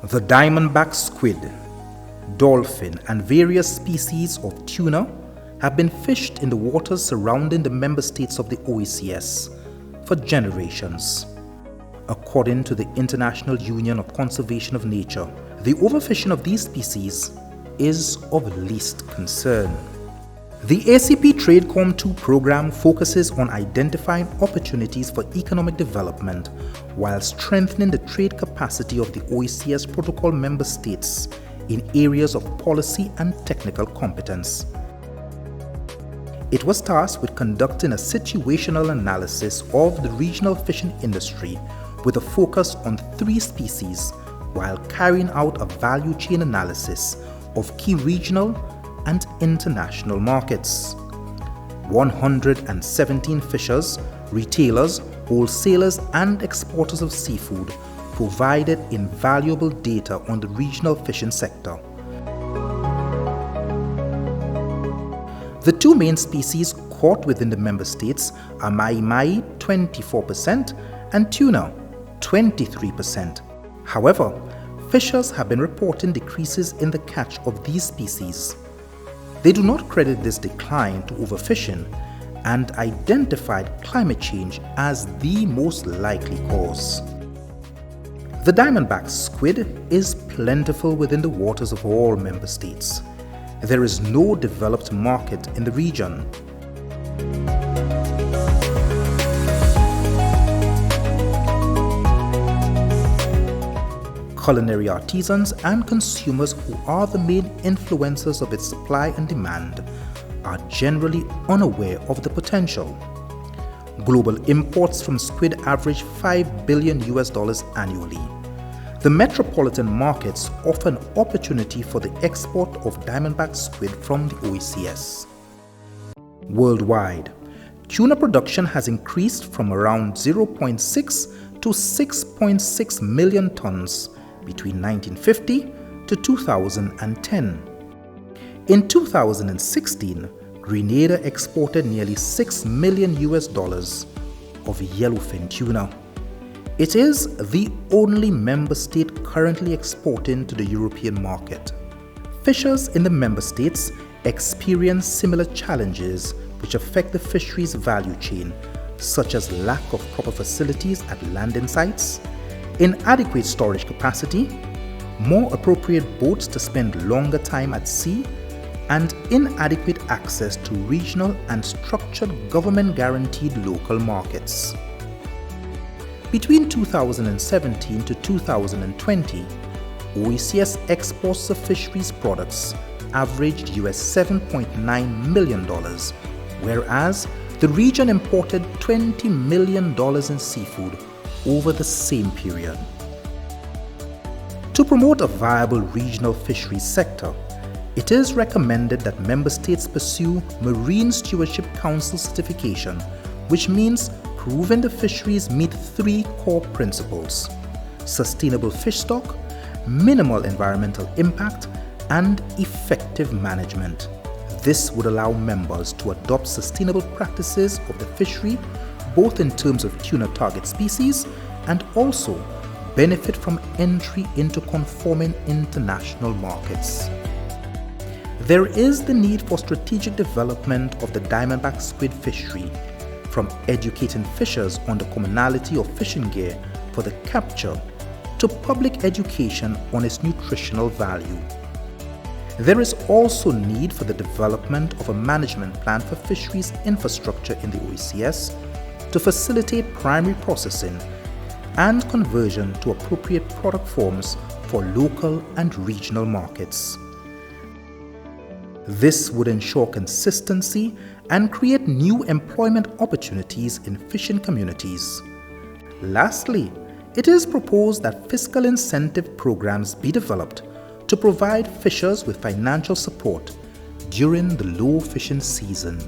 The diamondback squid, dolphin, and various species of tuna have been fished in the waters surrounding the member states of the OECS for generations. According to the International Union of Conservation of Nature, the overfishing of these species is of least concern. The ACP TradeCom 2 program focuses on identifying opportunities for economic development while strengthening the trade capacity of the OECS protocol member states in areas of policy and technical competence. It was tasked with conducting a situational analysis of the regional fishing industry with a focus on 3 species while carrying out a value chain analysis of key regional and international markets. 117 fishers, retailers, wholesalers, and exporters of seafood provided invaluable data on the regional fishing sector. The 2 main species caught within the member states are mahi-mahi 24% and tuna 23%. However, fishers have been reporting decreases in the catch of these species. They do not credit this decline to overfishing and identified climate change as the most likely cause. The diamondback squid is plentiful within the waters of all member states. There is no developed market in the region. Culinary artisans and consumers, who are the main influencers of its supply and demand, are generally unaware of the potential. Global imports from squid average $5 billion annually. The metropolitan markets offer an opportunity for the export of diamondback squid from the OECS. Worldwide, tuna production has increased from around 0.6 to 6.6 million tons between 1950 to 2010. In 2016, Grenada exported nearly $6 million of yellowfin tuna. It is the only member state currently exporting to the European market. Fishers in the member states experience similar challenges which affect the fisheries value chain, such as lack of proper facilities at landing sites, inadequate storage capacity, more appropriate boats to spend longer time at sea, and inadequate access to regional and structured government-guaranteed local markets. Between 2017 to 2020, OECS exports of fisheries products averaged $7.9 million, whereas the region imported $20 million in seafood over the same period. To promote a viable regional fisheries sector, it is recommended that member states pursue Marine Stewardship Council certification, which means proving the fisheries meet 3 core principles: sustainable fish stock, minimal environmental impact, and effective management. This would allow members to adopt sustainable practices of the fishery, both in terms of tuna target species and also benefit from entry into conforming international markets. There is the need for strategic development of the diamondback squid fishery, from educating fishers on the commonality of fishing gear for the capture to public education on its nutritional value. There is also need for the development of a management plan for fisheries infrastructure in the OECS to facilitate primary processing and conversion to appropriate product forms for local and regional markets. This would ensure consistency and create new employment opportunities in fishing communities. Lastly, it is proposed that fiscal incentive programs be developed to provide fishers with financial support during the low fishing season.